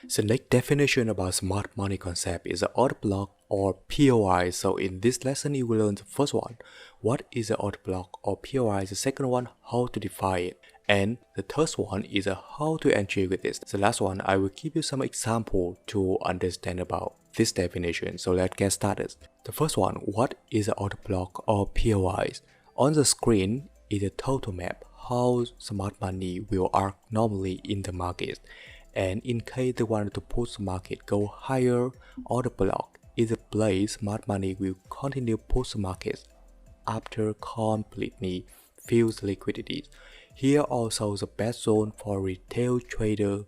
The next definition about smart money concept is the order block or POI. So in this lesson, you will learn the first one, what is the order block or POI. The second one, how to define it. And the third one is how to achieve with this. The last one, I will give you some example to understand about this definition. So let's get started. The first one, what is the order block or POIs? On the screen is a total map how smart money will act normally in the market. And in case they want to push the market go higher, order block is a place smart money will continue push the market after completely fills liquidity. Here also the best zone for retail trader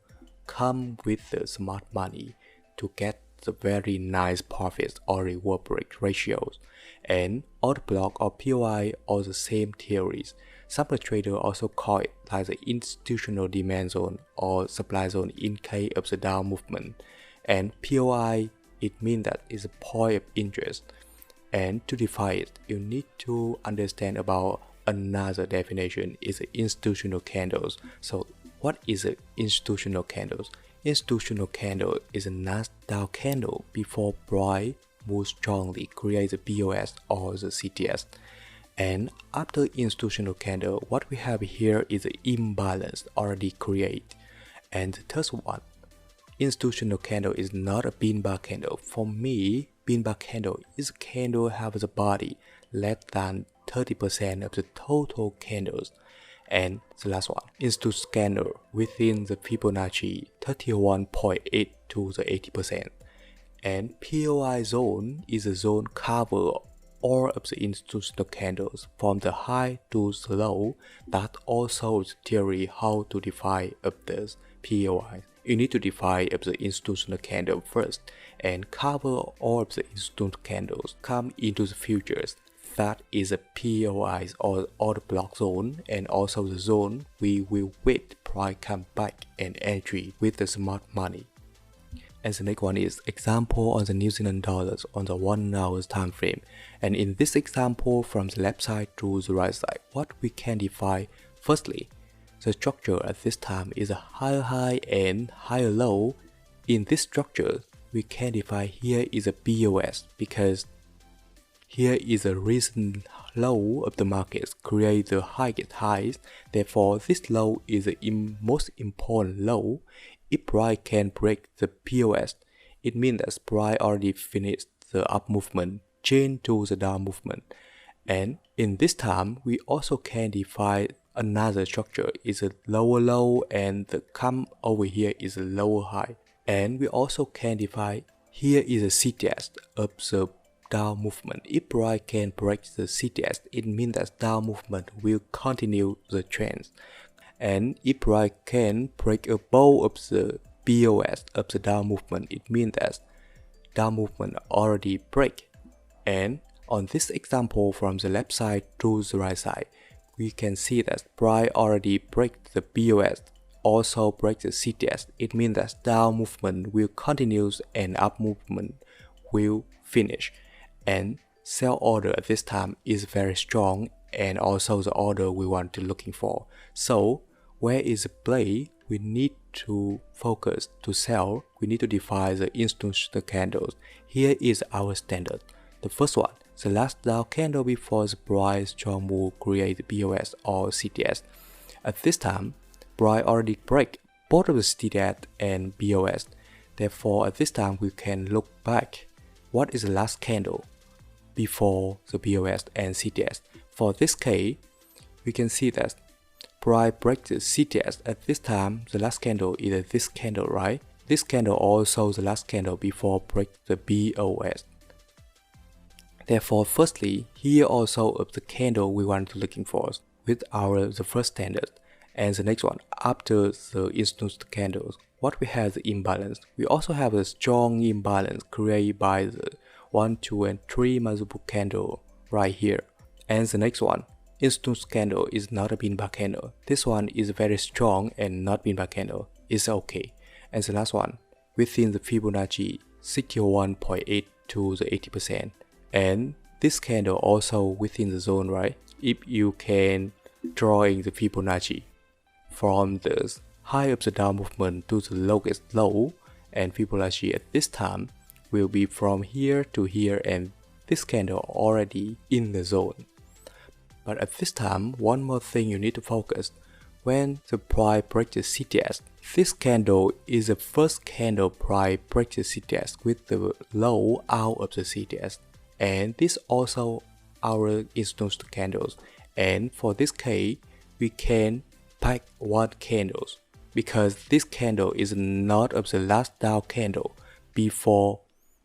come with the smart money to get the very nice profits or reward break ratios. And order block or POI are the same theories. Some traders also call it like the institutional demand zone or supply zone in case of the down movement. And POI, it means that it's a point of interest. And to define it, you need to understand about another definition is institutional candles. So what is an institutional candles? Institutional candle is a nice down candle before price moves strongly, create the BOS or the CTS. And after institutional candle, what we have here is an imbalance already created. And the third one, institutional candle is not a bean bar candle. For me, bean bar candle is a candle have the body less than 30% of the total candles. And the last one, institutional candle within the Fibonacci 31.8 to the 80%. And POI zone is a zone cover all of the institutional candles from the high to the low. That also is theory how to define of the POI. You need to define of the institutional candle first and cover all of the institutional candles come into the futures. That is a POI or order block zone, and also the zone we will wait price come back and entry with the smart money. And the next one is example on the New Zealand dollars on the 1 hour time frame. And in this example from the left side to the right side, what we can define firstly, the structure at this time is a higher high and higher low. In this structure, we can define here is a BOS because here is a recent low of the markets create the highest highs. Therefore, this low is the most important low. If price can break the POS, it means that price already finished the up movement, change to the down movement. And in this time, we also can define another structure is a lower low and the come over here is a lower high. And we also can define here is a CTS of the down movement. If price can break the CTS, it means that down movement will continue the trend. And if price can break above of the BOS of the down movement, it means that down movement already break. And on this example from the left side to the right side, we can see that price already break the BOS, also break the CTS. It means that down movement will continue and up movement will finish. And sell order at this time is very strong and also the order we want to looking for. So where is the play we need to focus to sell? We need to define the institutional candles. Here is our standard. The first one, the last down candle before the price strong move create the BOS or CTS. At this time, price already break both of the CTS and BOS. Therefore, at this time we can look back. What is the last candle before the BOS and CTS? For this case, we can see that price breaks the CTS at this time. The last candle is this candle, right? This candle also the last candle before break the BOS. Therefore, firstly, here also of the candle we want to looking for with the first standard. And the next one, after the institutional candles, what we have the imbalance. We also have a strong imbalance created by the 1, 2, and 3 multiple candle right here. And the next one, institutional candle is not a bean bar candle. This one is very strong and not bean bar candle. It's okay. And the last one, within the Fibonacci 61.8 to the 80%. And this candle also within the zone, right? If you can drawing the Fibonacci from the high of the down movement to the lowest low, and Fibonacci at this time will be from here to here, and this candle already in the zone. But at this time, one more thing you need to focus. When the price breaks the CTS, this candle is the first candle price breaks the CTS with the low out of the CTS, and this also our institutional candles. And for this case, we can pick one candle because this candle is not of the last down candle before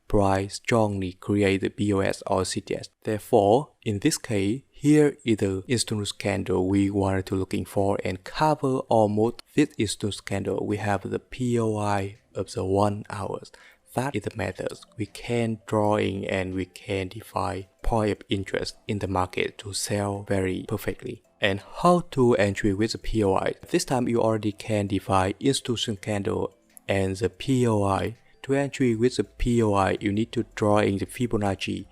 price strongly create the POS or CTS. Therefore, in this case, here is the institutional candle we wanted to looking for, and cover almost this institutional candle. We have the POI of the 1 hour. That is the method we can draw in, and we can define point of interest in the market to sell very perfectly. And how to entry with the POI. This time you already can define institutional candle and the POI. To entry with the POI, you need to draw in the Fibonacci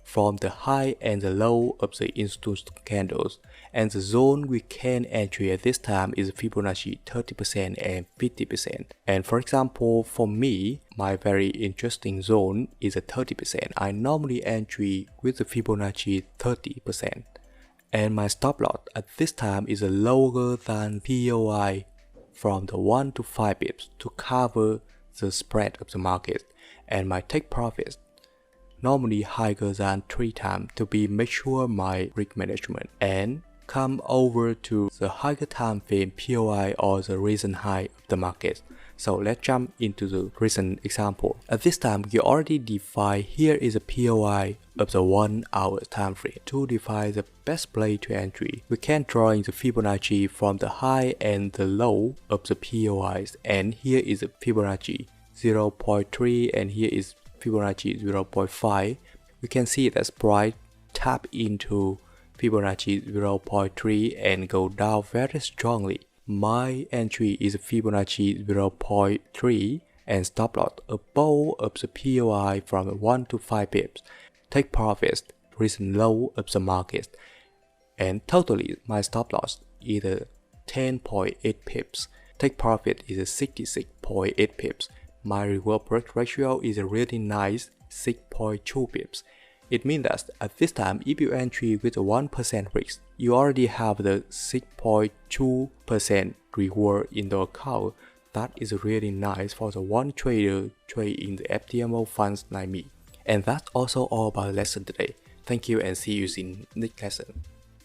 from the high and the low of the institutional candles, and the zone we can entry at this time is Fibonacci 30% and 50%. And for example, for me, my very interesting zone is a 30%. I normally entry with the Fibonacci 30%, and my stop loss at this time is lower than POI from the 1 to 5 pips to cover the spread of the market, and my take profits normally higher than 3 times to be make sure my risk management, and come over to the higher time frame POI or the recent high of the market. So let's jump into the recent example. At this time, you already define here is a POI of the 1 hour time frame. To define the best place to entry, we can draw in the Fibonacci from the high and the low of the POIs, and here is a Fibonacci 0.3 and here is Fibonacci 0.5. We can see that price tap into Fibonacci 0.3 and go down very strongly. My entry is Fibonacci 0.3 and stop loss above of the POI from 1 to 5 pips. Take profits recent low of the market, and totally my stop loss is 10.8 pips. Take profit is 66.8 pips. My reward break ratio is a really nice 6.2 pips. It means that at this time, if you entry with a 1% risk, you already have the 6.2% reward in the account. That is really nice for the one trader trade in the FTMO funds like me. And that's also all about the lesson today. Thank you and see you in next lesson.